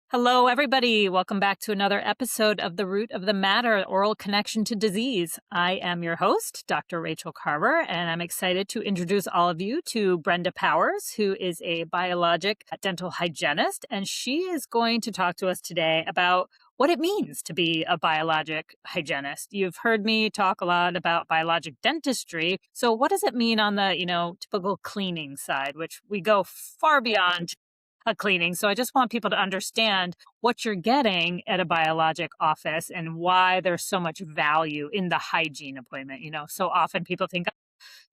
Hello, everybody. Welcome back to another episode of The Root of the Matter, Oral Connection to Disease. I am your host, Dr. Rachaele Carver, and I'm excited to introduce all of you to Brenda Powers, who is a biologic dental hygienist, and she is going to talk to us today about what it means to be a biologic hygienist. You've heard me talk a lot about biologic dentistry. So what does it mean on the, typical cleaning side, which we go far beyond a cleaning. So I just want people to understand what you're getting at a biologic office and why there's so much value in the hygiene appointment. So often people think,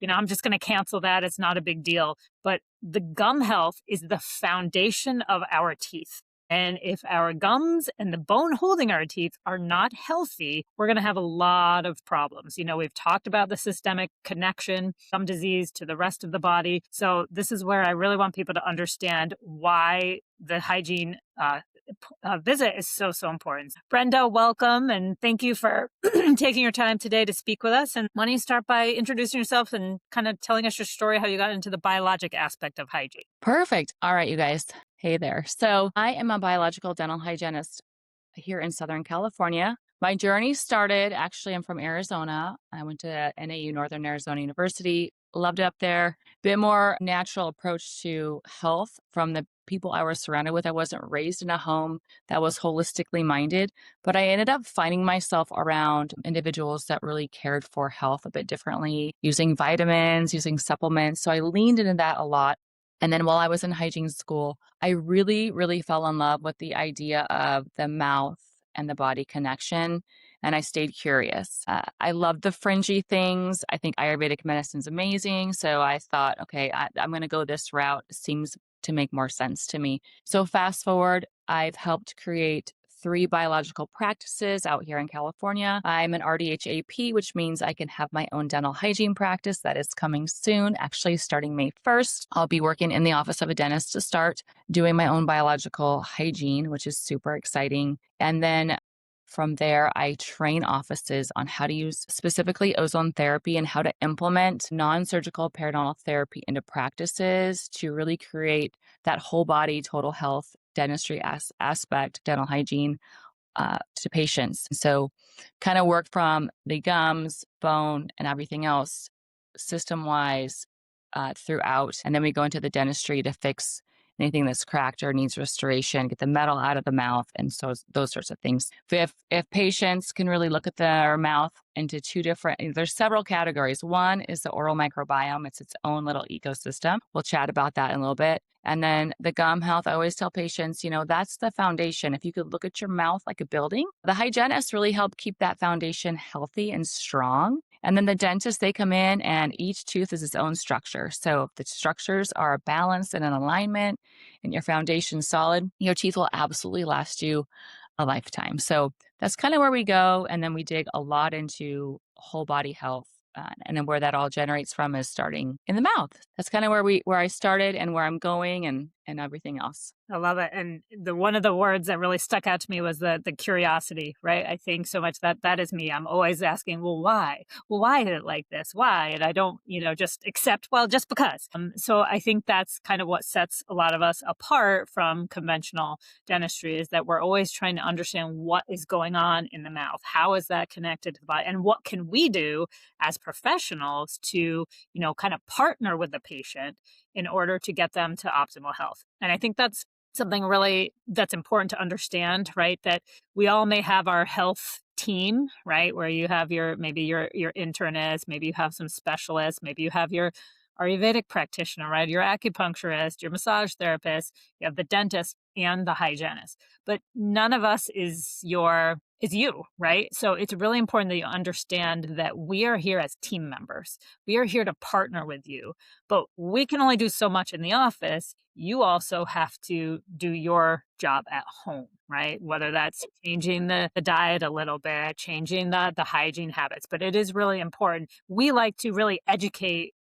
I'm just going to cancel that. It's not a big deal. But the gum health is the foundation of our teeth. And if our gums and the bone holding our teeth are not healthy, we're going to have a lot of problems. We've talked about the systemic connection, gum disease to the rest of the body. So this is where I really want people to understand why the hygiene visit is so important. Brenda, welcome, and thank you for taking your time today to speak with us. And why don't you start by introducing yourself and kind of telling us your story, how you got into the biologic aspect of hygiene. Perfect. All right, you guys. Hey there. So I am a biological dental hygienist here in Southern California. My journey started, actually, I'm from Arizona. I went to NAU, Northern Arizona University. Loved it up there. Bit more natural approach to health from the people I was surrounded with. I wasn't raised in a home that was holistically minded, but I ended up finding myself around individuals that really cared for health a bit differently, using vitamins, using supplements. So I leaned into that a lot. And then while I was in hygiene school, I really, really fell in love with the idea of the mouth and the body connection. And I stayed curious. I loved the fringy things. I think Ayurvedic medicine is amazing. So I thought, okay, I'm going to go this route. It seems to make more sense to me. So fast forward, I've helped create 3 biological practices out here in California. I'm an RDHAP, which means I can have my own dental hygiene practice that is coming soon, actually starting May 1st. I'll be working in the office of a dentist to start doing my own biological hygiene, which is super exciting. And then from there, I train offices on how to use specifically ozone therapy and how to implement non-surgical periodontal therapy into practices to really create that whole body total health dentistry aspect, dental hygiene to patients. So kind of work from the gums, bone, and everything else system-wise throughout. And then we go into the dentistry to fix anything that's cracked or needs restoration, get the metal out of the mouth, and so those sorts of things. If patients can really look at their mouth into there's several categories. One is the oral microbiome. It's its own little ecosystem. We'll chat about that in a little bit. And then the gum health, I always tell patients, that's the foundation. If you could look at your mouth like a building, the hygienists really help keep that foundation healthy and strong. And then the dentists, they come in and each tooth is its own structure. So if the structures are balanced and in alignment and your foundation solid, your teeth will absolutely last you a lifetime. So that's kind of where we go. And then we dig a lot into whole body health. And then where that all generates from is starting in the mouth. That's kind of where I started and where I'm going and everything else. I love it. And one of the words that really stuck out to me was the curiosity, right? I think so much that is me. I'm always asking, well, why? Well, why is it like this? Why? And I don't, just accept, well, just because. So I think that's kind of what sets a lot of us apart from conventional dentistry is that we're always trying to understand what is going on in the mouth. How is that connected to the body? And what can we do as professionals to, kind of partner with the patient in order to get them to optimal health? And I think that's something really that's important to understand, right? That we all may have our health team, right? Where you have maybe your internist, maybe you have some specialists, maybe you have your Ayurvedic practitioner, right? Your acupuncturist, your massage therapist, you have the dentist and the hygienist. But none of us is you, right? So it's really important that you understand that we are here as team members. We are here to partner with you, but we can only do so much in the office. You also have to do your job at home, right? Whether that's changing the diet a little bit, changing the hygiene habits, but it is really important. We like to really educate,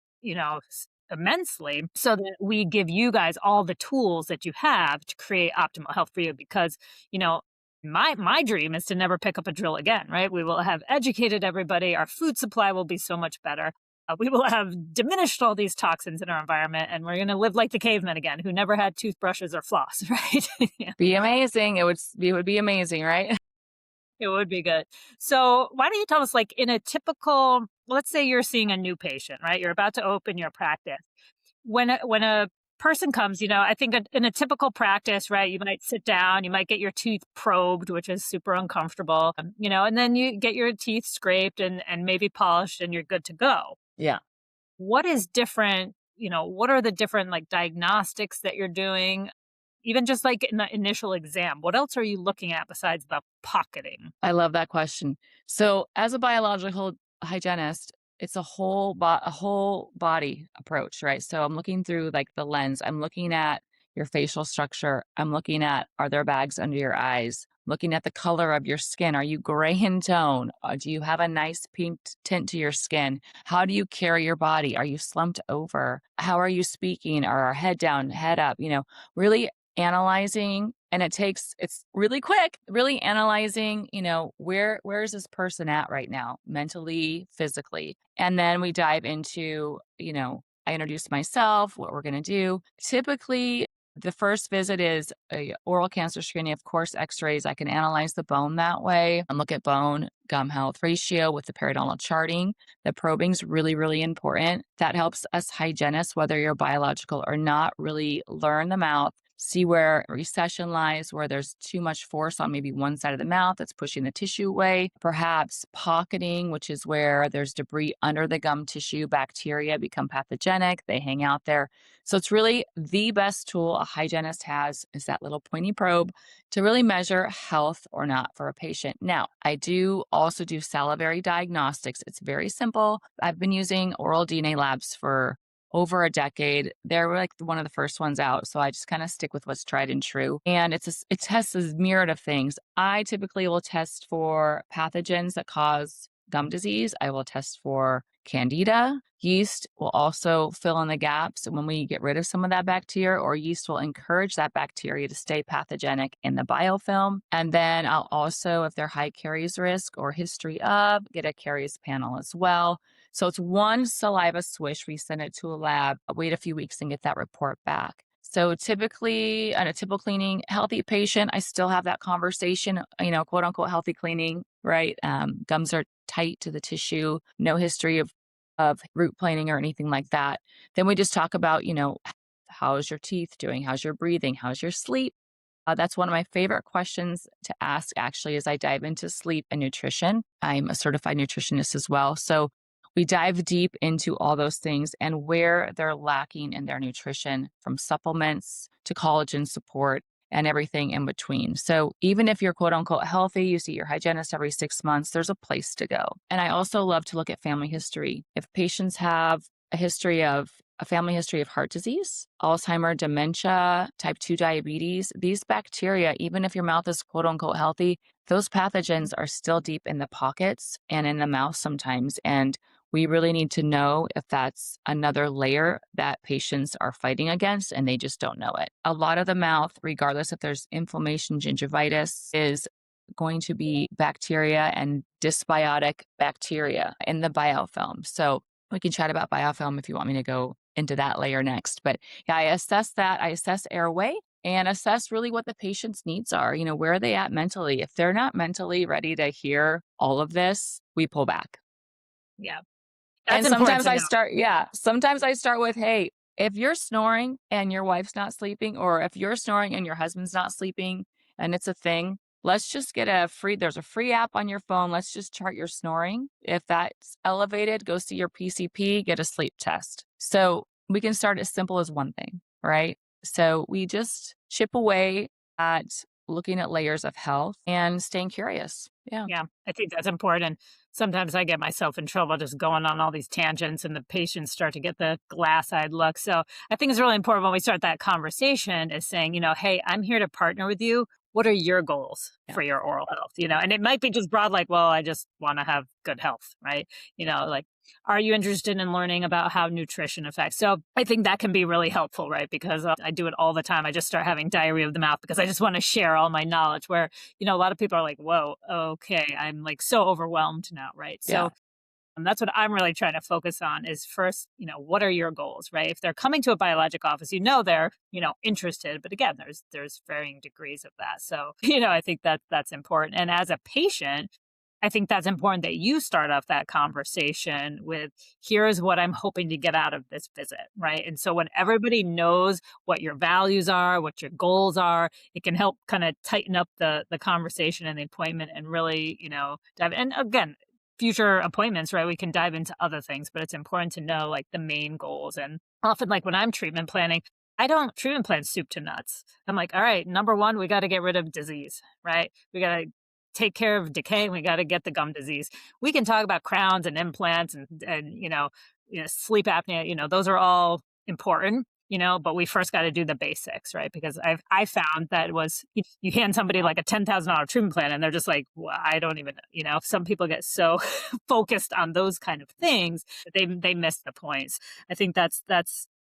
immensely so that we give you guys all the tools that you have to create optimal health for you because, my dream is to never pick up a drill again, right? We will have educated everybody. Our food supply will be so much better. we will have diminished all these toxins in our environment and we're going to live like the cavemen again who never had toothbrushes or floss, right? Yeah, Be amazing. It would be amazing, right? it would be good. So, why don't you tell us, like, in a typical, let's say you're seeing a new patient, right? You're about to open your practice. When a person comes, I think in a typical practice, right, you might sit down, you might get your teeth probed, which is super uncomfortable, and then you get your teeth scraped and maybe polished and you're good to go. Yeah. What is different? What are the different like diagnostics that you're doing? Even just like in the initial exam, what else are you looking at besides the pocketing? I love that question. So, as a biological hygienist, it's a whole body approach, right? So, I'm looking through like the lens. I'm looking at your facial structure. I'm looking at, are there bags under your eyes? Looking at the color of your skin. Are you gray in tone? Do you have a nice pink tint to your skin? How do you carry your body? Are you slumped over? How are you speaking? Are our head down, head up? Really analyzing, and it's really quick, really analyzing, where is this person at right now, mentally, physically. And then we dive into, I introduce myself, what we're going to do. Typically, the first visit is a oral cancer screening, of course, x-rays. I can analyze the bone that way and look at bone gum health ratio with the periodontal charting. The probing is really, really important. That helps us hygienists, whether you're biological or not, really learn the mouth, see where recession lies, where there's too much force on maybe one side of the mouth that's pushing the tissue away. Perhaps pocketing, which is where there's debris under the gum tissue, bacteria become pathogenic, they hang out there. So it's really the best tool a hygienist has is that little pointy probe to really measure health or not for a patient. Now, I do also do salivary diagnostics. It's very simple. I've been using oral DNA labs for over a decade. They're like one of the first ones out. So I just kind of stick with what's tried and true. And it tests a myriad of things. I typically will test for pathogens that cause gum disease. I will test for candida. Yeast will also fill in the gaps when we get rid of some of that bacteria, or yeast will encourage that bacteria to stay pathogenic in the biofilm. And then I'll also, if they're high caries risk or history of, get a caries panel as well. So it's one saliva swish. We send it to a lab, wait a few weeks and get that report back. So typically, on a typical cleaning, healthy patient, I still have that conversation, quote unquote, healthy cleaning, right? Gums are tight to the tissue, no history of root planing or anything like that. Then we just talk about, how's your teeth doing? How's your breathing? How's your sleep? That's one of my favorite questions to ask, actually, as I dive into sleep and nutrition. I'm a certified nutritionist as well. So we dive deep into all those things and where they're lacking in their nutrition, from supplements to collagen support and everything in between. So even if you're quote unquote healthy, you see your hygienist every 6 months, there's a place to go. And I also love to look at family history. If patients have a family history of heart disease, Alzheimer, dementia, type 2 diabetes, these bacteria, even if your mouth is quote unquote healthy, those pathogens are still deep in the pockets and in the mouth sometimes. And we really need to know if that's another layer that patients are fighting against and they just don't know it. A lot of the mouth, regardless if there's inflammation, gingivitis, is going to be bacteria and dysbiotic bacteria in the biofilm. So we can chat about biofilm if you want me to go into that layer next. But yeah, I assess that. I assess airway and assess really what the patient's needs are. Where are they at mentally? If they're not mentally ready to hear all of this, we pull back. Yeah, And that's important to know. sometimes I start with, hey, if you're snoring and your wife's not sleeping, or if you're snoring and your husband's not sleeping and it's a thing, let's just get there's a free app on your phone. Let's just chart your snoring. If that's elevated, go see your PCP, get a sleep test. So we can start as simple as one thing, right? So we just chip away at looking at layers of health and staying curious. Yeah. Yeah, I think that's important. Sometimes I get myself in trouble just going on all these tangents and the patients start to get the glass-eyed look. So I think it's really important when we start that conversation is saying, hey, I'm here to partner with you. What are your goals Yeah. for your oral health? And it might be just broad, like, well, I just want to have good health, right? Like, are you interested in learning about how nutrition affects? So I think that can be really helpful, right? Because I do it all the time. I just start having diarrhea of the mouth because I just want to share all my knowledge where, a lot of people are like, whoa, okay, I'm like so overwhelmed now, right? Yeah. So And that's what I'm really trying to focus on is first, what are your goals, right? If they're coming to a biologic office, they're, interested. But again, there's varying degrees of that. So, I think that's important. And as a patient, I think that's important that you start off that conversation with, here is what I'm hoping to get out of this visit, right? And so when everybody knows what your values are, what your goals are, it can help kind of tighten up the conversation and the appointment and really, dive. And again, future appointments, right? We can dive into other things, but it's important to know like the main goals. And often, like when I'm treatment planning, I don't treatment plan soup to nuts. I'm like, all right, number one, we got to get rid of disease, right? We got to take care of decay. We got to get the gum disease. We can talk about crowns and implants and sleep apnea. Those are all important. But we first got to do the basics, right? Because I found that was you hand somebody like a $10,000 treatment plan, and they're just like, well, I don't even. Some people get so focused on those kind of things that they miss the points. I think that's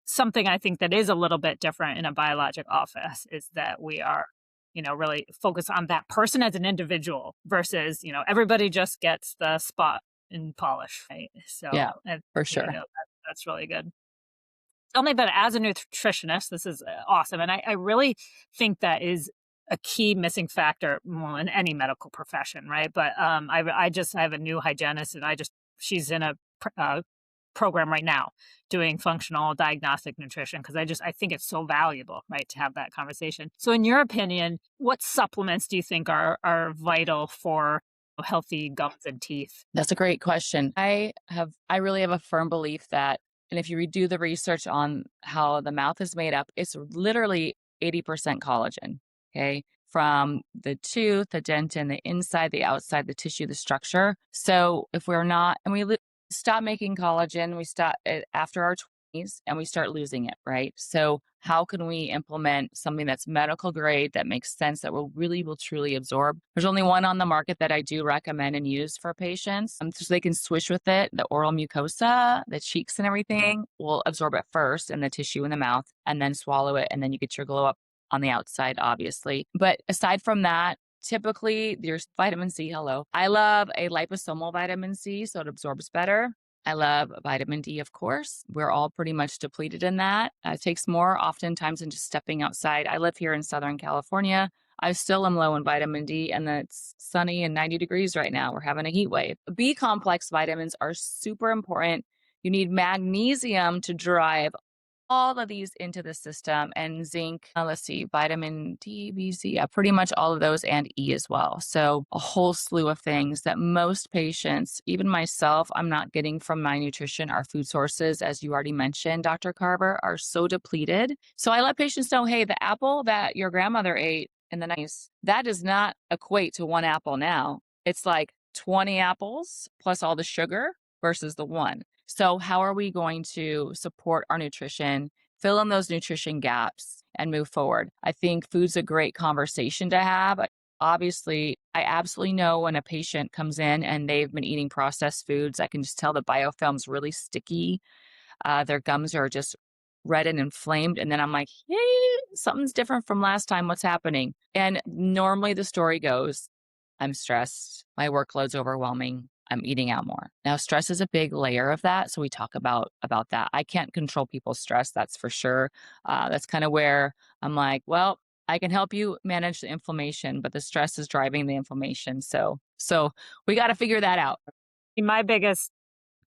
something I think that is a little bit different in a biologic office is that we are really focus on that person as an individual versus, everybody just gets the spot and polish, right? Yeah, So, for sure. that's really good. Tell me about it as a nutritionist. This is awesome. And I really think that is a key missing factor well, in any medical profession, right? But I have a new hygienist and she's in a program right now doing functional diagnostic nutrition because I think it's so valuable, right, to have that conversation. So in your opinion, what supplements do you think are vital for healthy gums and teeth? That's a great question. I really have a firm belief that, and if you redo the research on how the mouth is made up, it's literally 80% collagen. Okay. From the tooth, the dentin, the inside, the outside, the tissue, the structure. So if we're not, and stop making collagen, we stop it after our 20s and we start losing it, right? So how can we implement something that's medical grade that makes sense that will truly absorb? There's only one on the market that I do recommend and use for patients, so they can swish with it. The oral mucosa, the cheeks, and everything will absorb it first, and the tissue in the mouth, and then swallow it, and then you get your glow up on the outside, obviously. But aside from that, typically there's vitamin C. Hello. I love a liposomal vitamin C, so it absorbs better. I love vitamin D, of course. We're all pretty much depleted in that. It takes more oftentimes than just stepping outside. I live here in Southern California. I still am low in vitamin D, and it's sunny and 90 degrees right now. We're having a heat wave. B complex vitamins are super important. You need magnesium to drive all of these into the system, and zinc, let's see, vitamin D, B, C, yeah, pretty much all of those, and E as well. So a whole slew of things that most patients, even myself, I'm not getting from my nutrition. Our food sources, as you already mentioned, Dr. Carver, are so depleted. So I let patients know, hey, the apple that your grandmother ate in the 90s, that does not equate to one apple now. It's like 20 apples plus all the sugar versus the one. So how are we going to support our nutrition, fill in those nutrition gaps, and move forward? I think food's a great conversation to have. Obviously, I absolutely know when a patient comes in and they've been eating processed foods, I can just tell the biofilm's really sticky. Their gums are just red and inflamed. And then I'm like, hey, something's different from last time. What's happening? And normally the story goes, I'm stressed. My workload's overwhelming. I'm eating out more. Now, stress is a big layer of that. So we talk about that. I can't control people's stress. That's for sure. That's kind of where I'm like, well, I can help you manage the inflammation, but the stress is driving the inflammation. So we got to figure that out. My biggest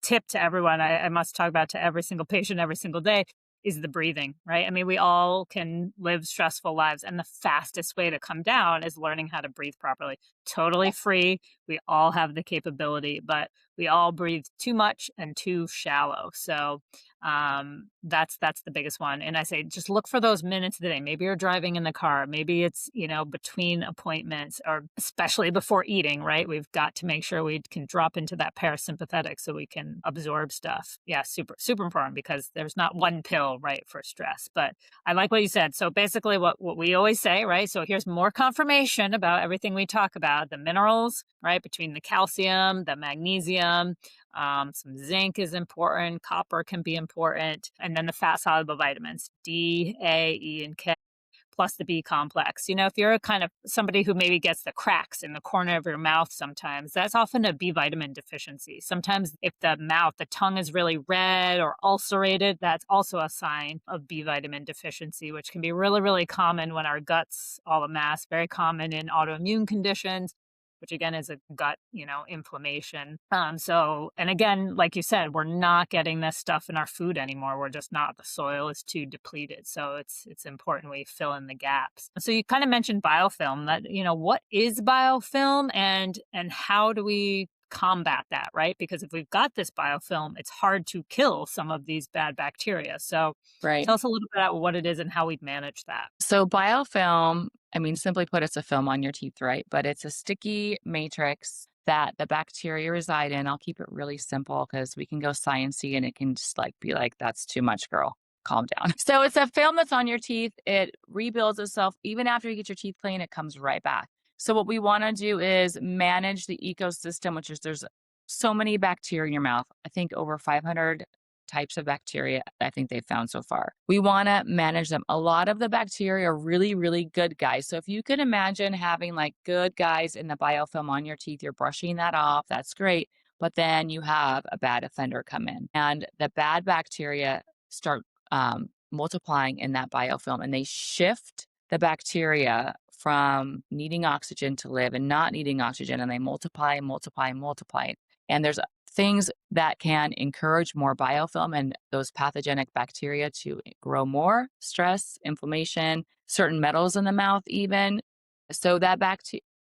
tip to everyone, I must talk about to every single patient every single day, is the breathing, right? I mean, we all can live stressful lives, and the fastest way to come down is learning how to breathe properly. Totally free. We all have the capability, but we all breathe too much and too shallow. So that's the biggest one. And I say, just look for those minutes a day. Maybe you're driving in the car. Maybe it's, between appointments or especially before eating, right? We've got to make sure we can drop into that parasympathetic so we can absorb stuff. Yeah, super, super important because there's not one pill, right, for stress. But I like what you said. So basically what we always say, right? So here's more confirmation about everything we talk about, the minerals, right? Between the calcium, the magnesium, some zinc is important, copper can be important, and then the fat soluble vitamins, D, A, E, and K. plus the B complex. If you're a kind of somebody who maybe gets the cracks in the corner of your mouth sometimes, that's often a B vitamin deficiency. Sometimes if the tongue is really red or ulcerated, that's also a sign of B vitamin deficiency, which can be really, really common when our guts all amass, very common in autoimmune conditions, which again is a gut, inflammation. And again, like you said, we're not getting this stuff in our food anymore. We're just not. The soil is too depleted. So it's important we fill in the gaps. So you kind of mentioned biofilm. What is biofilm and how do we combat that, right? Because if we've got this biofilm, it's hard to kill some of these bad bacteria. So Right. tell us a little bit about what it is and how we manage that. So biofilm, I mean, simply put, it's a film on your teeth, right? But it's a sticky matrix that the bacteria reside in. I'll keep it really simple because we can go sciencey and it can just be like, that's too much, girl. Calm down. So it's a film that's on your teeth. It rebuilds itself. Even after you get your teeth clean, it comes right back. So what we want to do is manage the ecosystem, which is there's so many bacteria in your mouth. I think over 500 types of bacteria I think they've found so far. We want to manage them. A lot of the bacteria are really, really good guys. So if you can imagine having good guys in the biofilm on your teeth, you're brushing that off. That's great. But then you have a bad offender come in and the bad bacteria start multiplying in that biofilm and they shift the bacteria from needing oxygen to live and not needing oxygen, and they multiply, multiply, multiply. And there's things that can encourage more biofilm and those pathogenic bacteria to grow more, stress, inflammation, certain metals in the mouth even. So that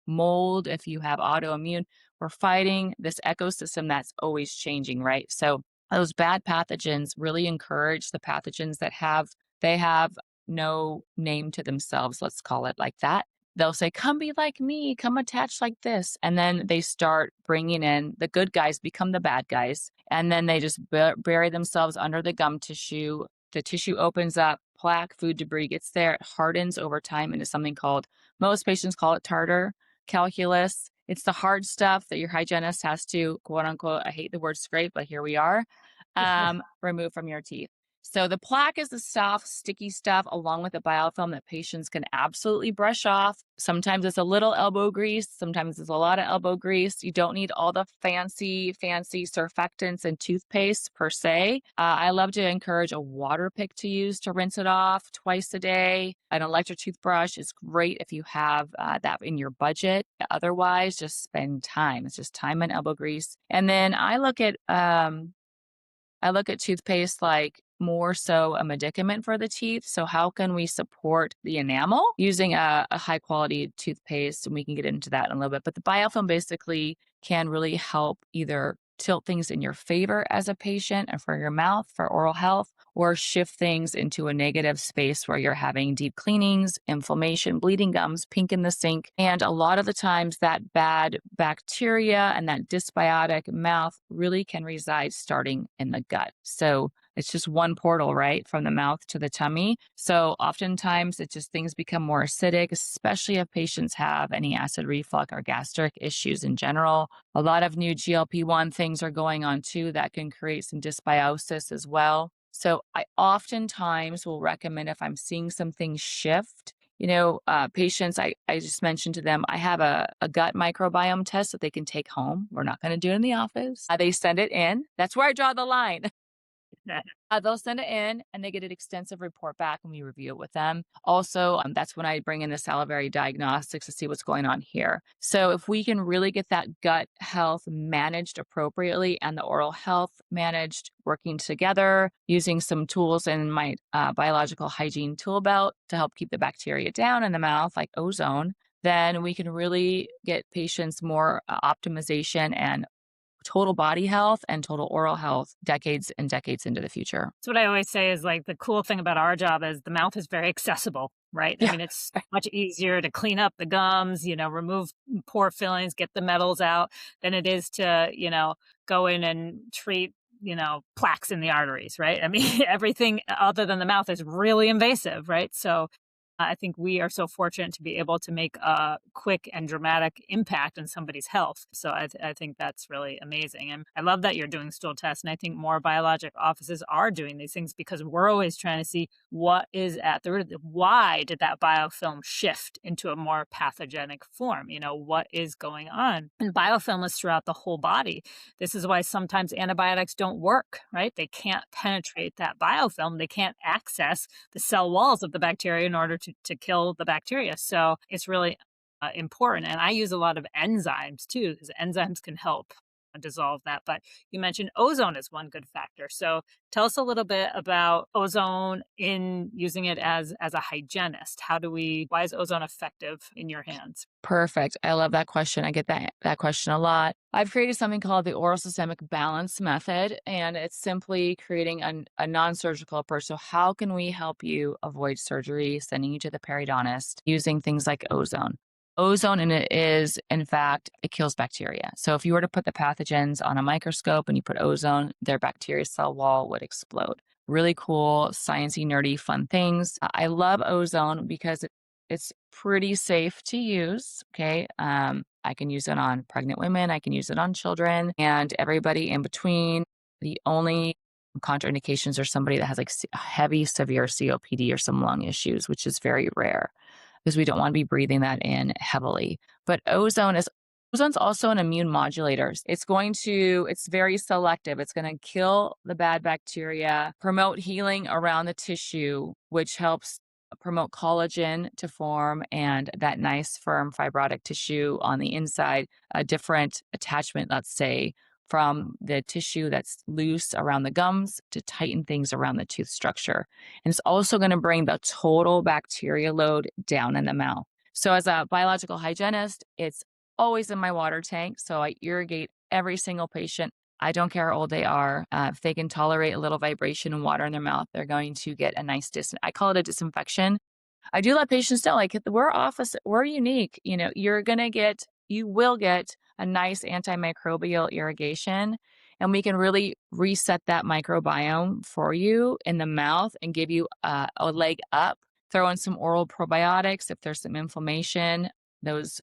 mold, if you have autoimmune, we're fighting this ecosystem that's always changing, right? So those bad pathogens really encourage the pathogens they have no name to themselves, let's call it like that. They'll say, come be like me, come attach like this. And then they start bringing in the good guys, become the bad guys. And then they just bury themselves under the gum tissue. The tissue opens up, plaque, food debris gets there. It hardens over time into something called, most patients call it tartar calculus. It's the hard stuff that your hygienist has to, quote unquote, I hate the word scrape, but here we are, remove from your teeth. So the plaque is the soft, sticky stuff along with the biofilm that patients can absolutely brush off. Sometimes it's a little elbow grease. Sometimes it's a lot of elbow grease. You don't need all the fancy surfactants and toothpaste per se. I love to encourage a water pick to use to rinse it off twice a day. An electric toothbrush is great if you have that in your budget. Otherwise, just spend time. It's just time and elbow grease. And then I look at toothpaste like more so a medicament for the teeth. So how can we support the enamel using a high quality toothpaste? And we can get into that in a little bit. But the biofilm basically can really help either tilt things in your favor as a patient and for your mouth, for oral health, or shift things into a negative space where you're having deep cleanings, inflammation, bleeding gums, pink in the sink. And a lot of the times that bad bacteria and that dysbiotic mouth really can reside starting in the gut. So it's just one portal, right? From the mouth to the tummy. So oftentimes it's just things become more acidic, especially if patients have any acid reflux or gastric issues in general. A lot of new GLP-1 things are going on too that can create some dysbiosis as well. So I oftentimes will recommend if I'm seeing some things shift, patients, I just mentioned to them, I have a gut microbiome test that they can take home. We're not going to do it in the office. They send it in. That's where I draw the line. They'll send it in and they get an extensive report back and we review it with them. Also, that's when I bring in the Salivary Diagnostics to see what's going on here. So if we can really get that gut health managed appropriately and the oral health managed working together using some tools in my biological hygiene tool belt to help keep the bacteria down in the mouth, like Ozone, then we can really get patients more optimization and total body health and total oral health decades and decades into the future. That's what I always say is the cool thing about our job is the mouth is very accessible, right? Yeah. I mean, it's much easier to clean up the gums, remove pore fillings, get the metals out than it is to, go in and treat, plaques in the arteries, right? I mean, everything other than the mouth is really invasive, right? So I think we are so fortunate to be able to make a quick and dramatic impact on somebody's health. So I think that's really amazing. And I love that you're doing stool tests. And I think more biologic offices are doing these things because we're always trying to see what is at the root of it. Why did that biofilm shift into a more pathogenic form? What is going on? And biofilm is throughout the whole body. This is why sometimes antibiotics don't work, right? They can't penetrate that biofilm. They can't access the cell walls of the bacteria in order to kill the bacteria. So it's really important. And I use a lot of enzymes too, because enzymes can help dissolve that. But you mentioned ozone is one good factor. So tell us a little bit about ozone in using it as a hygienist. Why is ozone effective in your hands? Perfect. I love that question. I get that question a lot. I've created something called the oral systemic balance method, and it's simply creating a non-surgical approach. So how can we help you avoid surgery, sending you to the periodontist using things like ozone? Ozone in it is, in fact, it kills bacteria. So if you were to put the pathogens on a microscope and you put ozone, their bacteria cell wall would explode. Really cool, sciencey, nerdy, fun things. I love ozone because it's pretty safe to use. Okay. I can use it on pregnant women. I can use it on children and everybody in between. The only contraindications are somebody that has like heavy, severe COPD or some lung issues, which is very rare because we don't want to be breathing that in heavily. But ozone's also an immune modulator. It's very selective. It's going to kill the bad bacteria, promote healing around the tissue, which helps promote collagen to form and that nice firm fibrotic tissue on the inside, a different attachment, let's say, from the tissue that's loose around the gums to tighten things around the tooth structure. And it's also going to bring the total bacteria load down in the mouth. So as a biological hygienist, it's always in my water tank. So I irrigate every single patient. I don't care how old they are. If they can tolerate a little vibration and water in their mouth, they're going to get a nice I call it a disinfection. I do let patients know, like, we're unique. You will get a nice antimicrobial irrigation, and we can really reset that microbiome for you in the mouth and give you a leg up. Throw in some oral probiotics if there's some inflammation. Those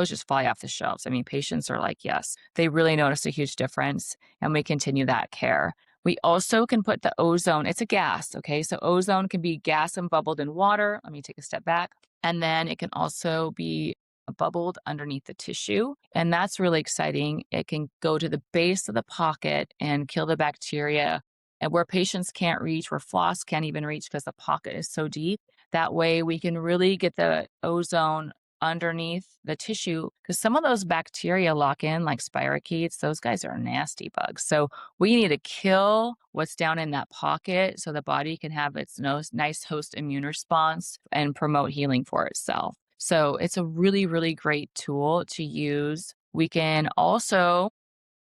just fly off the shelves. I mean, patients are like, yes, they really notice a huge difference, and we continue that care. We also can put the ozone, it's a gas, okay? So ozone can be gas and bubbled in water. Let me take a step back. And then it can also be bubbled underneath the tissue. And that's really exciting. It can go to the base of the pocket and kill the bacteria. And where patients can't reach, where floss can't even reach because the pocket is so deep. That way we can really get the ozone underneath the tissue because some of those bacteria lock in like spirochetes. Those guys are nasty bugs. So we need to kill what's down in that pocket so the body can have its nice host immune response and promote healing for itself. So it's a really, really great tool to use. We can also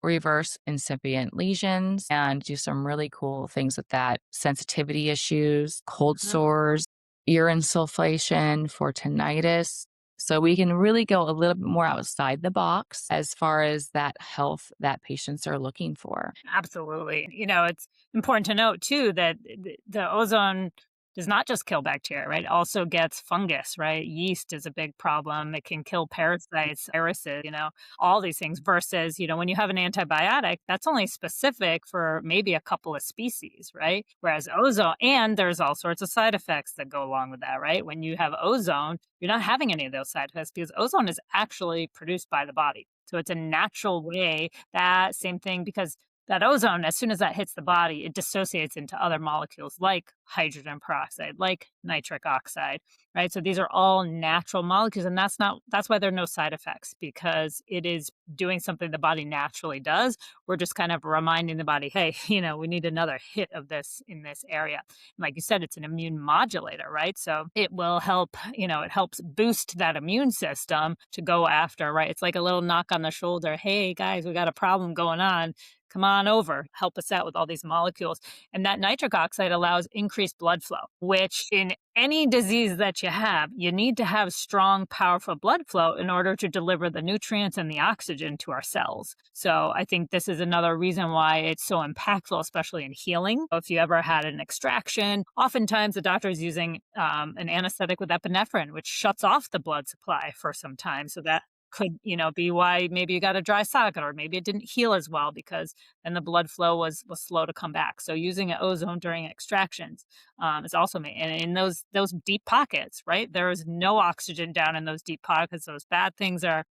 reverse incipient lesions and do some really cool things with that. Sensitivity issues, cold sores, ear insulation for tinnitus. So we can really go a little bit more outside the box as far as that health that patients are looking for. Absolutely. It's important to note too that the ozone does not just kill bacteria, right? It also gets fungus, right? Yeast is a big problem. It can kill parasites, viruses, all these things versus, when you have an antibiotic, that's only specific for maybe a couple of species, right? Whereas ozone, and there's all sorts of side effects that go along with that, right? When you have ozone, you're not having any of those side effects because ozone is actually produced by the body. So it's a natural way, that same thing, because that ozone, as soon as that hits the body, it dissociates into other molecules like hydrogen peroxide, like nitric oxide, right? So these are all natural molecules, and that's why there are no side effects, because it is doing something the body naturally does. We're just kind of reminding the body, hey, we need another hit of this in this area. And like you said, it's an immune modulator, right? So it will help, it helps boost that immune system to go after, right? It's like a little knock on the shoulder. Hey, guys, we got a problem going on. come on over, help us out with all these molecules. And that nitric oxide allows increased blood flow, which in any disease that you have, you need to have strong, powerful blood flow in order to deliver the nutrients and the oxygen to our cells. So I think this is another reason why it's so impactful, especially in healing. If you ever had an extraction, oftentimes the doctor is using an anesthetic with epinephrine, which shuts off the blood supply for some time. So that could, be why maybe you got a dry socket, or maybe it didn't heal as well because then the blood flow was slow to come back. So using an ozone during extractions is also made. And in those deep pockets, right? There is no oxygen down in those deep pockets. Those bad things are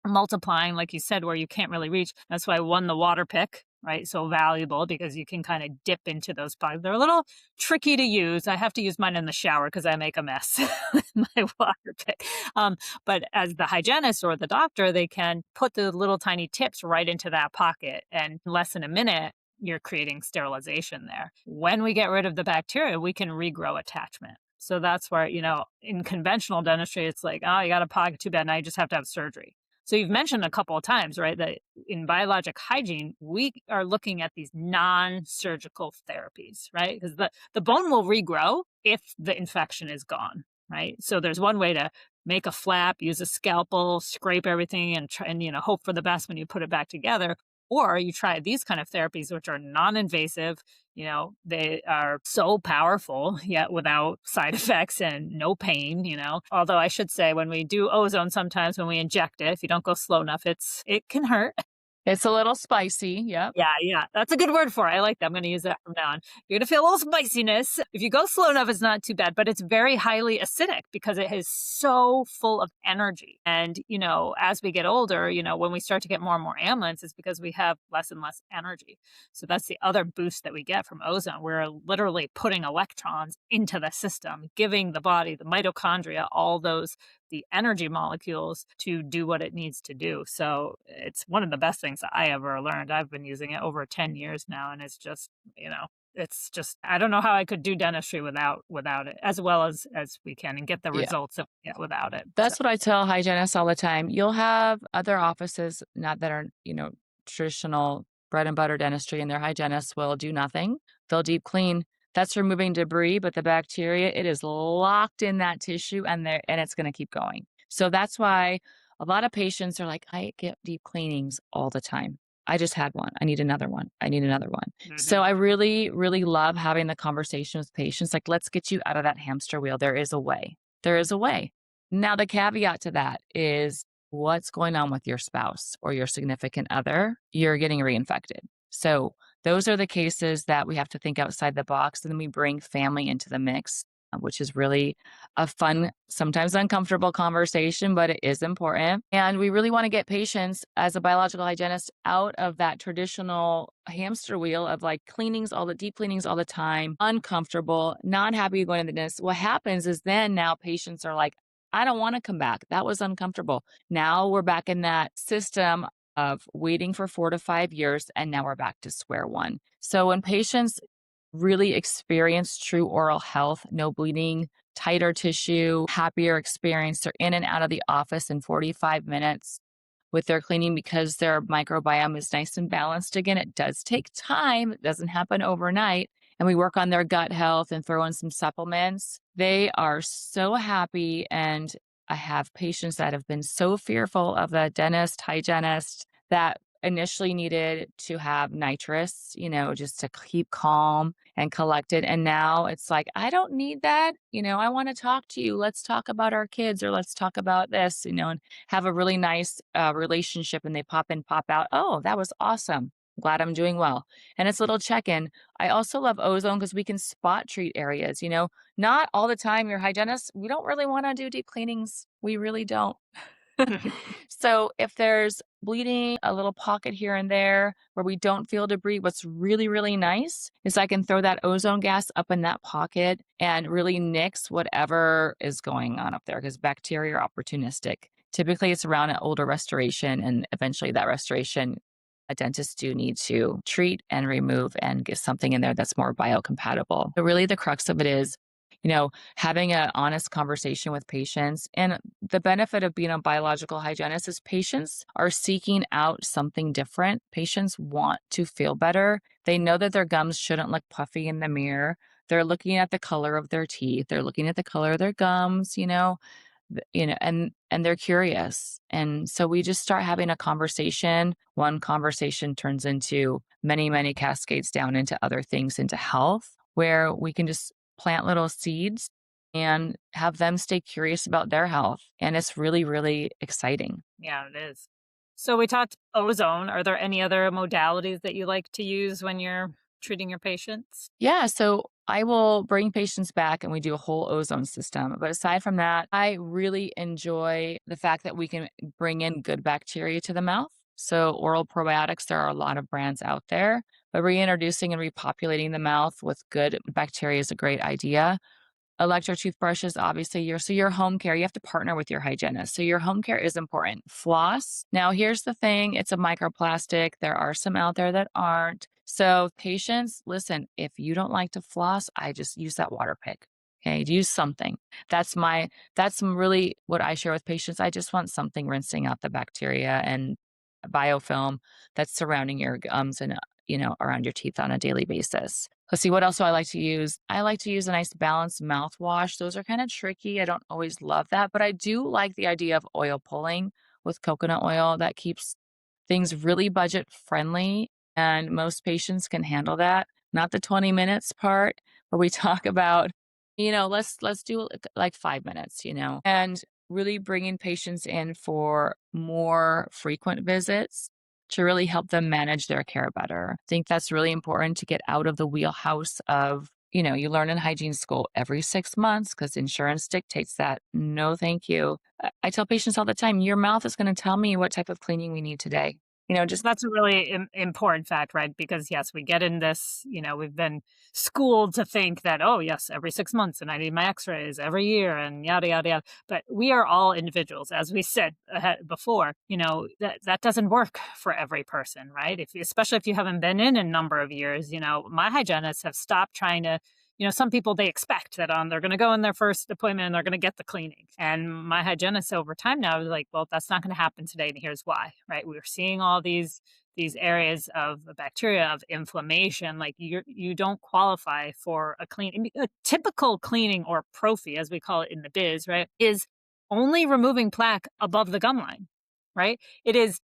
multiplying, like you said, where you can't really reach. That's why the water pick, right, so valuable, because you can kind of dip into those pockets. They're a little tricky to use. I have to use mine in the shower because I make a mess with my water pick. But as the hygienist or the doctor, they can put the little tiny tips right into that pocket, and in less than a minute, you're creating sterilization there. When we get rid of the bacteria, we can regrow attachment. So that's where, in conventional dentistry, it's like, oh, you got a pocket, too bad. Now you just have to have surgery. So you've mentioned a couple of times, right, that in biologic hygiene, we are looking at these non-surgical therapies, right? Because the bone will regrow if the infection is gone, right? So there's one way to make a flap, use a scalpel, scrape everything, and try and hope for the best when you put it back together. Or you try these kind of therapies, which are non-invasive. They are so powerful, yet without side effects and no pain. Although I should say, when we do ozone, sometimes when we inject it, if you don't go slow enough, it can hurt. It's a little spicy. Yep. Yeah. That's a good word for it. I like that. I'm going to use that from now on. You're going to feel a little spiciness. If you go slow enough, it's not too bad, but it's very highly acidic because it is so full of energy. And, as we get older, when we start to get more and more ailments, it's because we have less and less energy. So that's the other boost that we get from ozone. We're literally putting electrons into the system, giving the body, the mitochondria, all the energy molecules to do what it needs to do. So it's one of the best things that I ever learned. I've been using it over 10 years now, and it's just, I don't know how I could do dentistry without it, as well as we can, and get the Yeah. results that we get without it. That's So, what I tell hygienists all the time. You'll have other offices, not that are, traditional bread and butter dentistry, and their hygienists will do nothing. They'll deep clean. That's removing debris, but the bacteria, it is locked in that tissue, and it's going to keep going. So that's why a lot of patients are like, I get deep cleanings all the time. I just had one. I need another one. I need another one. So mhm. I really, really love having the conversation with patients. Like, let's get you out of that hamster wheel. There is a way. There is a way. Now, the caveat to that is what's going on with your spouse or your significant other. You're getting reinfected. So those are the cases that we have to think outside the box. And then we bring family into the mix, which is really a fun, sometimes uncomfortable conversation, but it is important. And we really want to get patients as a biological hygienist out of that traditional hamster wheel of like deep cleanings all the time, uncomfortable, not happy going to the dentist. What happens is then now patients are like, I don't want to come back. That was uncomfortable. Now we're back in that system of waiting for 4 to 5 years, and now we're back to square one. So when patients really experience true oral health, no bleeding, tighter tissue, happier experience, they're in and out of the office in 45 minutes with their cleaning because their microbiome is nice and balanced. Again, it does take time. It doesn't happen overnight. And we work on their gut health and throw in some supplements. They are so happy. And I have patients that have been so fearful of the dentist, hygienist that initially needed to have nitrous, just to keep calm and collected. And now it's like, I don't need that. I want to talk to you. Let's talk about our kids, or let's talk about this, and have a really nice relationship. And they pop in, pop out. Oh, that was awesome. Glad I'm doing well. And it's a little check in. I also love ozone because we can spot treat areas. Not all the time. Your hygienist, we don't really want to do deep cleanings. We really don't. So if there's bleeding, a little pocket here and there where we don't feel debris, what's really, really nice is I can throw that ozone gas up in that pocket and really nix whatever is going on up there, because bacteria are opportunistic. Typically, it's around an older restoration, and eventually that restoration, a dentist do need to treat and remove and get something in there that's more biocompatible. But really the crux of it is having an honest conversation with patients. And the benefit of being a biological hygienist is patients are seeking out something different. Patients want to feel better. They know that their gums shouldn't look puffy in the mirror. They're looking at the color of their teeth. They're looking at the color of their gums, and they're curious. And so we just start having a conversation. One conversation turns into many, many cascades down into other things, into health, where we can just plant little seeds and have them stay curious about their health. And it's really, really exciting. Yeah, it is. So we talked ozone. Are there any other modalities that you like to use when you're treating your patients? Yeah, so I will bring patients back and we do a whole ozone system. But aside from that, I really enjoy the fact that we can bring in good bacteria to the mouth. So, oral probiotics, there are a lot of brands out there, but reintroducing and repopulating the mouth with good bacteria is a great idea. Electric toothbrushes, obviously, your home care, you have to partner with your hygienist. So your home care is important. Floss. Now, here's the thing, it's a microplastic. There are some out there that aren't. So patients, listen, if you don't like to floss, I just use that water pick. Okay, use something. That's really what I share with patients. I just want something rinsing out the bacteria and biofilm that's surrounding your gums and around your teeth on a daily basis. Let's see, what else do I like to use? I like to use a nice balanced mouthwash. Those are kind of tricky. I don't always love that, but I do like the idea of oil pulling with coconut oil. That keeps things really budget friendly, and most patients can handle that. Not the 20 minutes part, where we talk about, let's do like 5 minutes, and really bringing patients in for more frequent visits to really help them manage their care better. I think that's really important to get out of the wheelhouse of, you learn in hygiene school every 6 months because insurance dictates that. No, thank you. I tell patients all the time, your mouth is going to tell me what type of cleaning we need today. Just That's a really important fact, right? Because yes, we get in this, we've been schooled to think that, oh, yes, every 6 months and I need my x rays every year and yada, yada, yada. But we are all individuals. As we said before, that doesn't work for every person, right? Especially if you haven't been in a number of years, my hygienists have stopped trying to some people they expect that they're going to go in their first appointment and they're going to get the cleaning. And my hygienist over time now is like, well, that's not going to happen today, and here's why. Right? We're seeing all these areas of bacteria of inflammation. Like you don't qualify for a clean. A typical cleaning, or prophy, as we call it in the biz, right, is only removing plaque above the gum line. Right? It is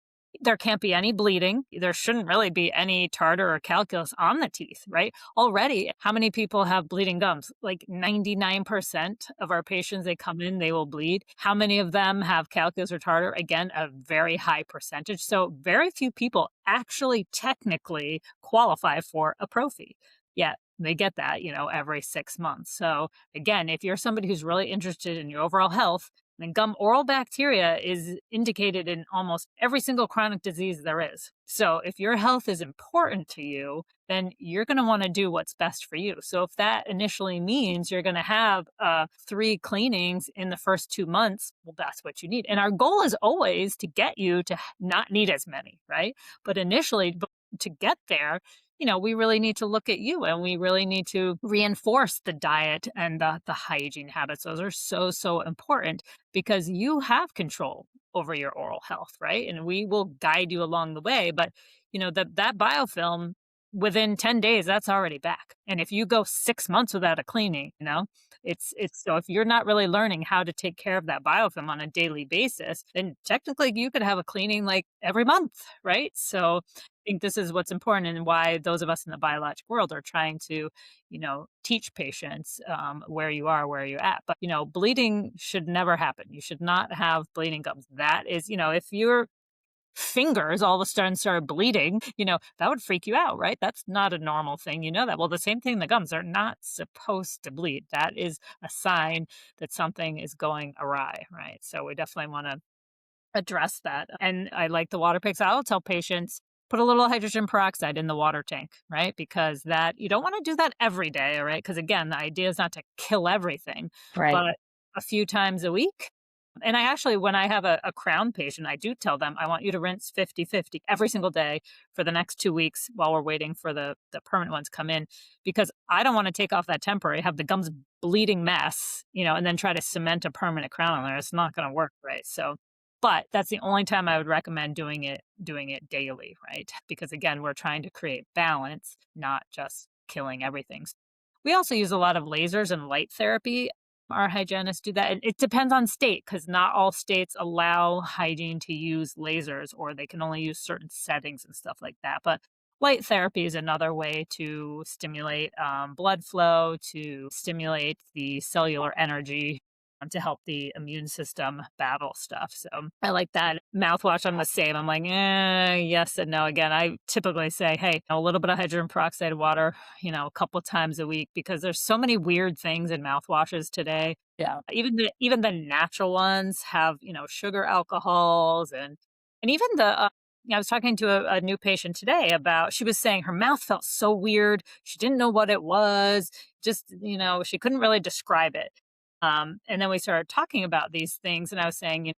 there can't be any bleeding. There shouldn't really be any tartar or calculus on the teeth, right? Already, how many people have bleeding gums? Like 99% of our patients, they come in, they will bleed. How many of them have calculus or tartar? Again, a very high percentage. So very few people actually technically qualify for a prophy. Yet they get that, every 6 months. So again, if you're somebody who's really interested in your overall health, and gum oral bacteria is indicated in almost every single chronic disease there is. So if your health is important to you, then you're going to want to do what's best for you. So if that initially means you're going to have 3 cleanings in the first 2 months, well, that's what you need. And our goal is always to get you to not need as many, right? But initially, to get there, we really need to look at you, and we really need to reinforce the diet and the hygiene habits. Those are so, so important because you have control over your oral health, right? And we will guide you along the way. But, that biofilm, within 10 days, that's already back. And if you go 6 months without a cleaning, it's so if you're not really learning how to take care of that biofilm on a daily basis, then technically you could have a cleaning like every month, right? So I think this is what's important, and why those of us in the biologic world are trying to, teach patients where you are, where you're at. But, bleeding should never happen. You should not have bleeding gums. That is, if your fingers all of a sudden start bleeding, that would freak you out, right? That's not a normal thing. You know that. Well, the same thing, the gums are not supposed to bleed. That is a sign that something is going awry, right? So we definitely want to address that. And I like the water picks. I'll tell patients, put a little hydrogen peroxide in the water tank, right? Because that you don't want to do that every day, all right? Because again, the idea is not to kill everything, right. but a few times a week, And I actually, when I have a crown patient, I do tell them, I want you to rinse 50-50 every single day for the next 2 weeks while we're waiting for the permanent ones come in, because I don't want to take off that temporary, have the gums bleeding mess, and then try to cement a permanent crown on there. It's not going to work right. So, but that's the only time I would recommend doing it daily, right? Because again, we're trying to create balance, not just killing everything. We also use a lot of lasers and light therapy. Our hygienists do that. It depends on state, because not all states allow hygiene to use lasers, or they can only use certain settings and stuff like that. But light therapy is another way to stimulate blood flow, to stimulate the cellular energy, to help the immune system battle stuff. So I like that. Mouthwash, I'm the same. I'm like, yes and no. Again, I typically say, hey, a little bit of hydrogen peroxide water, a couple times a week, because there's so many weird things in mouthwashes today. Yeah. Even the natural ones have, sugar alcohols, and even the I was talking to a new patient today about, she was saying her mouth felt so weird. She didn't know what it was. Just, she couldn't really describe it. And then we started talking about these things, and I was saying,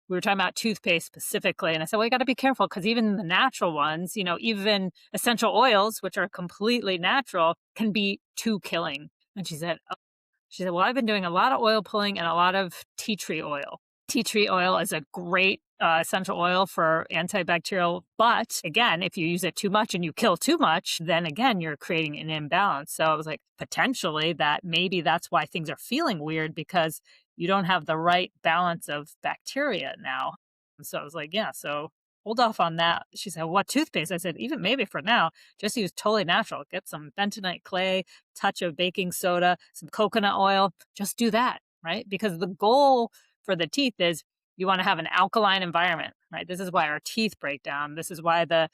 we were talking about toothpaste specifically, and I said, well, you got to be careful, because even the natural ones, even essential oils, which are completely natural, can be too killing. And she said, well, I've been doing a lot of oil pulling and a lot of tea tree oil. Tea tree oil is a great essential oil for antibacterial. But again, if you use it too much and you kill too much, then again, you're creating an imbalance. So I was like, potentially that maybe that's why things are feeling weird, because you don't have the right balance of bacteria now. And so I was like, yeah, so hold off on that. She said, what toothpaste? I said, even maybe for now, just use totally natural. Get some bentonite clay, touch of baking soda, some coconut oil. Just do that, right? Because the goal for the teeth is you want to have an alkaline environment, right? This is why our teeth break down. This is why the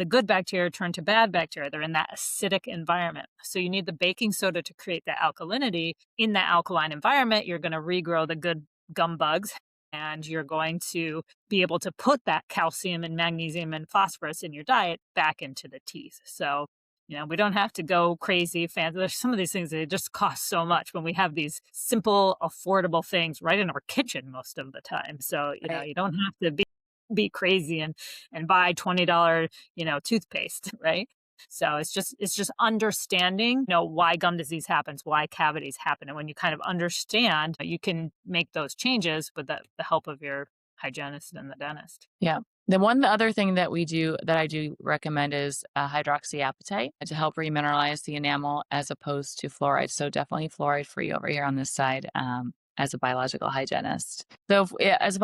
good bacteria turn to bad bacteria. They're in that acidic environment. So you need the baking soda to create that alkalinity. In that alkaline environment, you're going to regrow the good gum bugs, and you're going to be able to put that calcium and magnesium and phosphorus in your diet back into the teeth. So, we don't have to go crazy fancy. There's some of these things that just cost so much when we have these simple, affordable things right in our kitchen most of the time. So, Right. you don't have to be crazy and buy $20, toothpaste, right? So it's just understanding, why gum disease happens, why cavities happen. And when you kind of understand, you can make those changes with the help of your hygienist and the dentist. Yeah. The other thing that I do recommend is hydroxyapatite to help remineralize the enamel as opposed to fluoride. So definitely fluoride free over here on this side. As a biological hygienist. So as a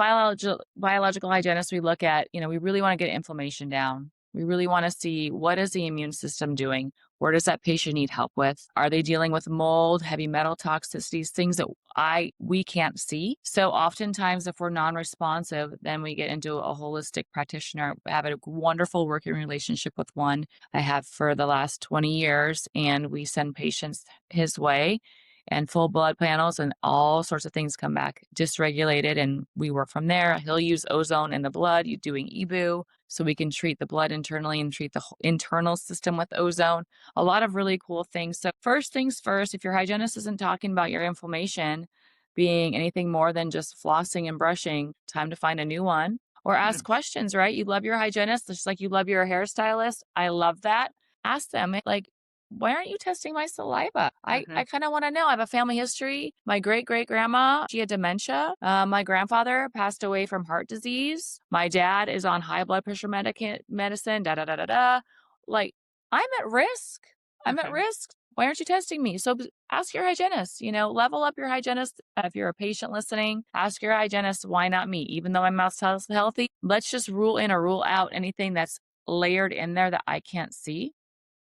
biological hygienist, we look at, we really want to get inflammation down. We really want to see, what is the immune system doing? Where does that patient need help with? Are they dealing with mold, heavy metal toxicities, things that we can't see? So oftentimes, if we're non-responsive, then we get into a holistic practitioner. I have a wonderful working relationship with one I have for the last 20 years, and we send patients his way, and full blood panels and all sorts of things come back dysregulated, and we work from there. He'll use ozone in the blood, you doing EBU, so we can treat the blood internally and treat the whole internal system with ozone. A lot of really cool things. So first things first, if your hygienist isn't talking about your inflammation being anything more than just flossing and brushing, time to find a new one. Or ask questions, right? You love your hygienist just like you love your hairstylist. I love that. Ask them, like, why aren't you testing my saliva? I kind of want to know. I have a family history. My great great grandma, she had dementia. My grandfather passed away from heart disease. My dad is on high blood pressure medicine. Da da da da da. Like, I'm at risk. I'm at risk. Why aren't you testing me? So ask your hygienist. Level up your hygienist. If you're a patient listening, ask your hygienist, why not me? Even though my mouth's healthy, let's just rule in or rule out anything that's layered in there that I can't see.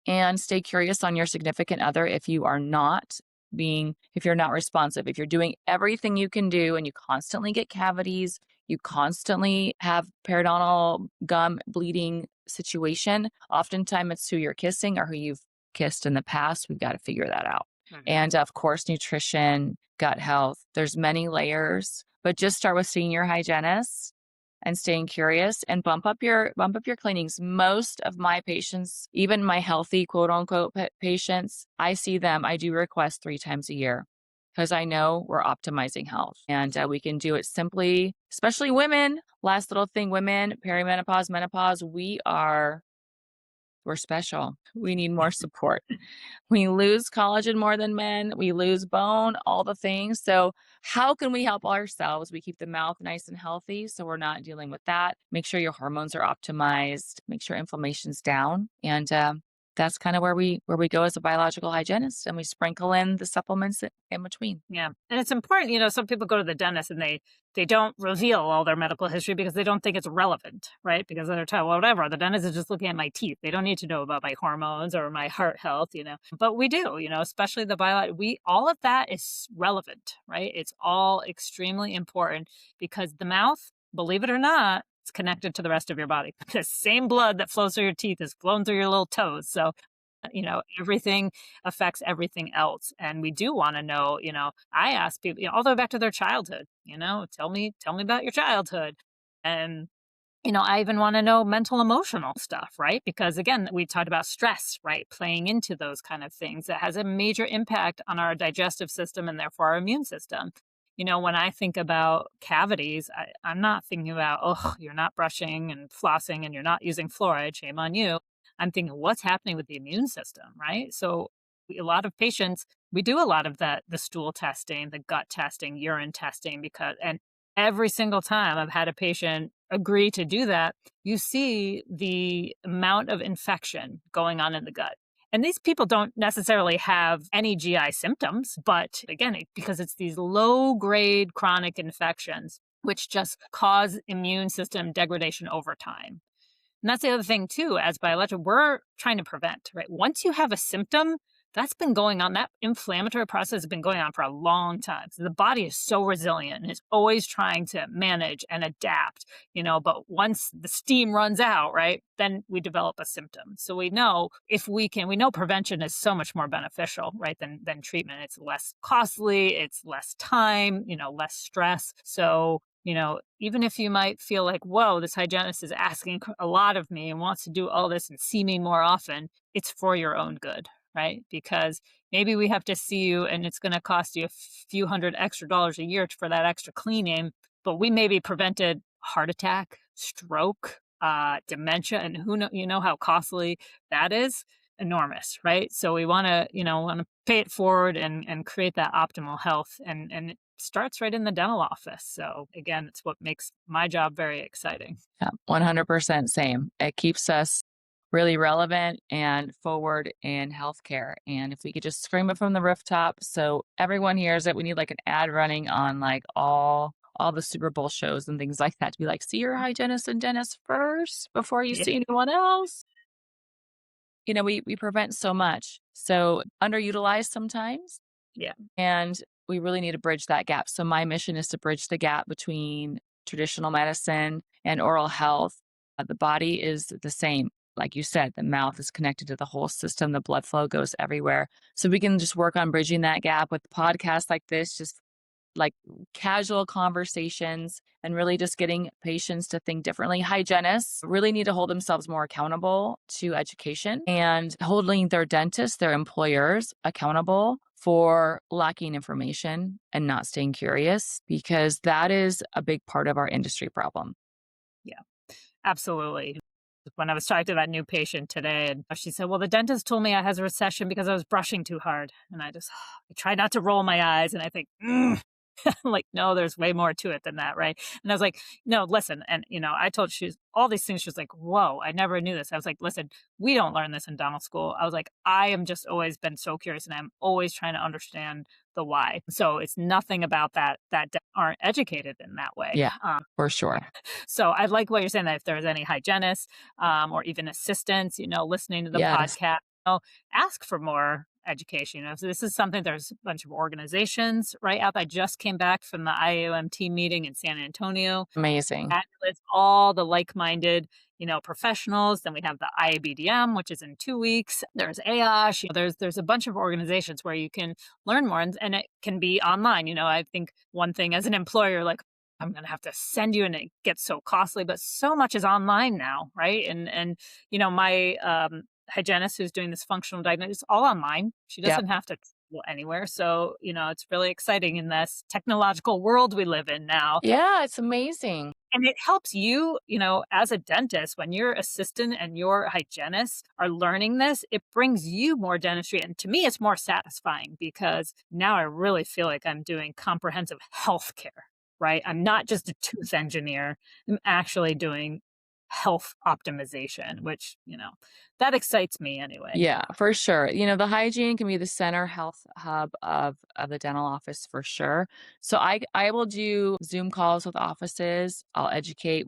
And stay curious on your significant other if you're not responsive, if you're doing everything you can do and you constantly get cavities, you constantly have periodontal gum bleeding situation, oftentimes it's who you're kissing or who you've kissed in the past. We've got to figure that out. And of course, nutrition, gut health, there's many layers, but just start with seeing your hygienist and staying curious, and bump up your cleanings. Most of my patients, even my healthy quote unquote patients, I do request 3 times a year. because I know we're optimizing health. And we can do it simply, especially women. Last little thing, women, perimenopause, menopause, we're special. We need more support. We lose collagen more than men. We lose bone, all the things. So, how can we help ourselves? We keep the mouth nice and healthy so we're not dealing with that. Make sure your hormones are optimized. Make sure inflammation's down. And that's kind of where we go as a biological hygienist, and we sprinkle in the supplements in between. Yeah. And it's important, some people go to the dentist and they don't reveal all their medical history because they don't think it's relevant, right? Because they're told, well, whatever, the dentist is just looking at my teeth. They don't need to know about my hormones or my heart health. But we do, especially the all of that is relevant, right? It's all extremely important because the mouth, believe it or not, it's connected to the rest of your body. The same blood that flows through your teeth is flowing through your little toes. So everything affects everything else. And we do want to know, I ask people, all the way back to their childhood, tell me about your childhood. And, I even want to know mental, emotional stuff, right? Because again, we talked about stress, right? Playing into those kind of things that has a major impact on our digestive system and therefore our immune system. When I think about cavities, I'm not thinking about, oh, you're not brushing and flossing and you're not using fluoride, shame on you. I'm thinking, what's happening with the immune system, right? So a lot of patients, we do a lot of that, the stool testing, the gut testing, urine testing, and every single time I've had a patient agree to do that, you see the amount of infection going on in the gut. And these people don't necessarily have any GI symptoms, but again, because it's these low grade chronic infections, which just cause immune system degradation over time. And that's the other thing too, as biological, we're trying to prevent, right? Once you have a symptom, that's been going on. That inflammatory process has been going on for a long time. So the body is so resilient and is always trying to manage and adapt, but once the steam runs out, right, then we develop a symptom. So we know we know prevention is so much more beneficial, right, than treatment. It's less costly, it's less time, less stress. So even if you might feel like, whoa, this hygienist is asking a lot of me and wants to do all this and see me more often, it's for your own good, right? Because maybe we have to see you and it's going to cost you a few $100 extra a year for that extra cleaning, but we maybe prevented heart attack, stroke, dementia, and you know how costly that is. Enormous, right? So we want to pay it forward and create that optimal health, and it starts right in the dental office. So again, it's what makes my job very exciting. Yeah, 100% same. It keeps us really relevant and forward in healthcare. And if we could just scream it from the rooftop so everyone hears it, we need like an ad running on like all the Super Bowl shows and things like that to be like, see your hygienist and dentist first before you Yeah. see anyone else. We prevent so much. So underutilized sometimes. Yeah. And we really need to bridge that gap. So my mission is to bridge the gap between traditional medicine and oral health. The body is the same. Like you said, the mouth is connected to the whole system. The blood flow goes everywhere. So we can just work on bridging that gap with podcasts like this, just like casual conversations, and really just getting patients to think differently. Hygienists really need to hold themselves more accountable to education and holding their dentists, their employers accountable for lacking information and not staying curious, because that is a big part of our industry problem. Yeah, absolutely. When I was talking to that new patient today, and she said, well, the dentist told me I has a recession because I was brushing too hard. And I try not to roll my eyes. And I think, like, no, there's way more to it than that, right? And I was like, no, listen. And, I told she's all these things. She was like, whoa, I never knew this. I was like, listen, we don't learn this in dental school. I was like, I am just always been so curious and I'm always trying to understand the why. So it's nothing about that aren't educated in that way. Yeah, for sure. So I like what you're saying, that if there's any hygienists or even assistants, listening to the Yes. podcast, ask for more education. So this is something, there's a bunch of organizations right out. I just came back from the IAOMT meeting in San Antonio. Amazing. Fabulous, all the like-minded, professionals. Then we have the IABDM, which is in 2 weeks. There's AOSH. There's a bunch of organizations where you can learn more, and it can be online. I think one thing as an employer, like, I'm going to have to send you, and it gets so costly, but so much is online now, right? And my hygienist who's doing this functional diagnosis, it's all online. She Yep. doesn't have to anywhere. So, it's really exciting in this technological world we live in now. Yeah, it's amazing. And it helps you, as a dentist, when your assistant and your hygienist are learning this, it brings you more dentistry. And to me, it's more satisfying because now I really feel like I'm doing comprehensive health care, right? I'm not just a tooth engineer. I'm actually doing health optimization, which, that excites me anyway. Yeah, for sure. The hygiene can be the center health hub of the dental office for sure. So I will do Zoom calls with offices. I'll educate.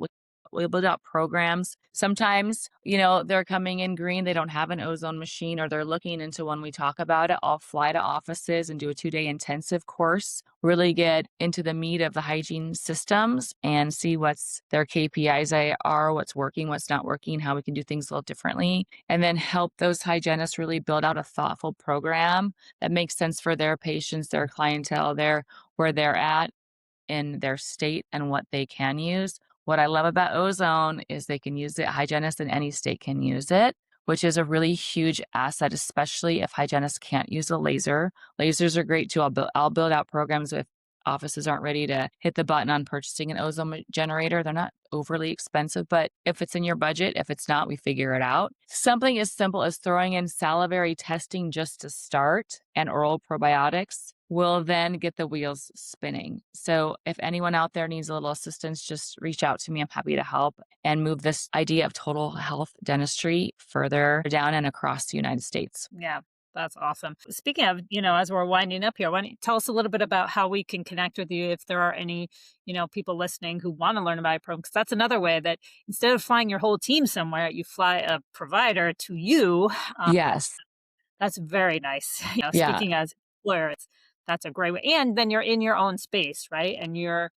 We'll build out programs. Sometimes, they're coming in green. They don't have an ozone machine or they're looking into when we talk about it. I'll fly to offices and do a 2-day intensive course, really get into the meat of the hygiene systems and see what's their KPIs are, what's working, what's not working, how we can do things a little differently, and then help those hygienists really build out a thoughtful program that makes sense for their patients, their clientele, where they're at in their state and what they can use. What I love about Ozone is they can use it. Hygienists in any state can use it, which is a really huge asset, especially if hygienists can't use a laser. Lasers are great too. I'll build out programs if offices aren't ready to hit the button on purchasing an ozone generator. They're not overly expensive, but if it's in your budget, if it's not, we figure it out. Something as simple as throwing in salivary testing just to start and oral probiotics will then get the wheels spinning. So if anyone out there needs a little assistance, just reach out to me. I'm happy to help and move this idea of total health dentistry further down and across the United States. Yeah. That's awesome. Speaking of, as we're winding up here, why don't you tell us a little bit about how we can connect with you if there are any, people listening who want to learn about your program? Because that's another way that instead of flying your whole team somewhere, you fly a provider to you. Yes. That's very nice. Yeah. Speaking as employer, that's a great way. And then you're in your own space, right? And you're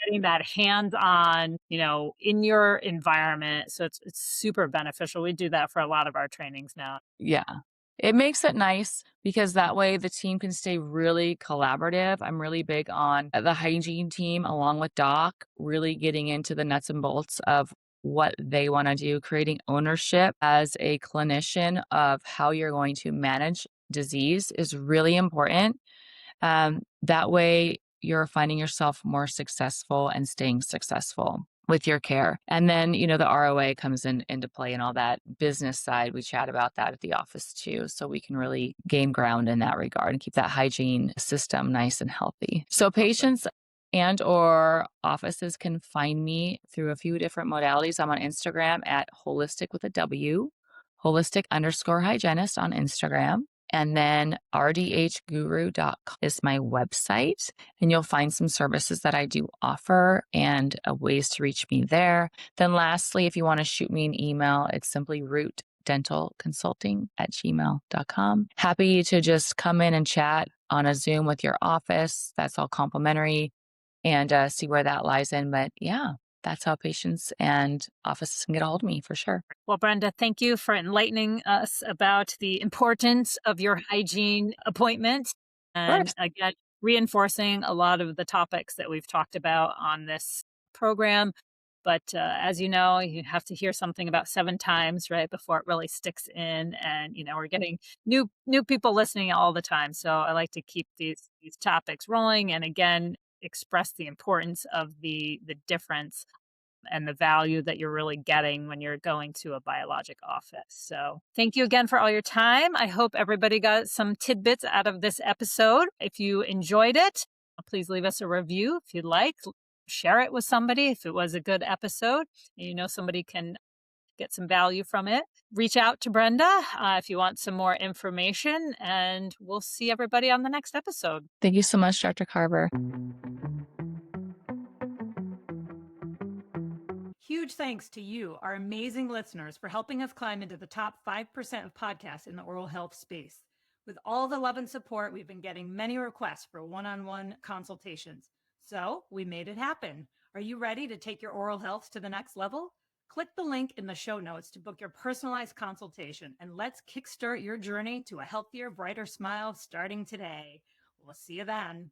getting that hands-on, in your environment. So it's super beneficial. We do that for a lot of our trainings now. Yeah. It makes it nice because that way the team can stay really collaborative. I'm really big on the hygiene team along with Doc, really getting into the nuts and bolts of what they want to do, creating ownership as a clinician of how you're going to manage disease is really important. That way, you're finding yourself more successful and staying successful with your care. And then, the ROA comes into play and all that business side. We chat about that at the office too. So we can really gain ground in that regard and keep that hygiene system nice and healthy. So patients and or offices can find me through a few different modalities. I'm on Instagram at holistic with a W, holistic_hygienist on Instagram. And then rdhguru.com is my website, and you'll find some services that I do offer and ways to reach me there. Then lastly, if you want to shoot me an email, it's simply rootdentalconsulting@gmail.com. Happy to just come in and chat on a Zoom with your office. That's all complimentary, and see where that lies in. But yeah, that's how patients and offices can get a hold of me for sure. Well, Brenda, thank you for enlightening us about the importance of your hygiene appointment and again, reinforcing a lot of the topics that we've talked about on this program. But as you know, you have to hear something about 7 times, right, before it really sticks in. And we're getting new people listening all the time. So I like to keep these topics rolling, and again, express the importance of the difference and the value that you're really getting when you're going to a biologic office. So thank you again for all your time. I hope everybody got some tidbits out of this episode. If you enjoyed it, please leave us a review if you'd like. Share it with somebody if it was a good episode and somebody can get some value from it. Reach out to Brenda if you want some more information, and we'll see everybody on the next episode. Thank you so much, Dr. Carver. Huge thanks to you, our amazing listeners, for helping us climb into the top 5% of podcasts in the oral health space. With all the love and support, we've been getting many requests for one-on-one consultations. So we made it happen. Are you ready to take your oral health to the next level? Click the link in the show notes to book your personalized consultation, and let's kickstart your journey to a healthier, brighter smile starting today. We'll see you then.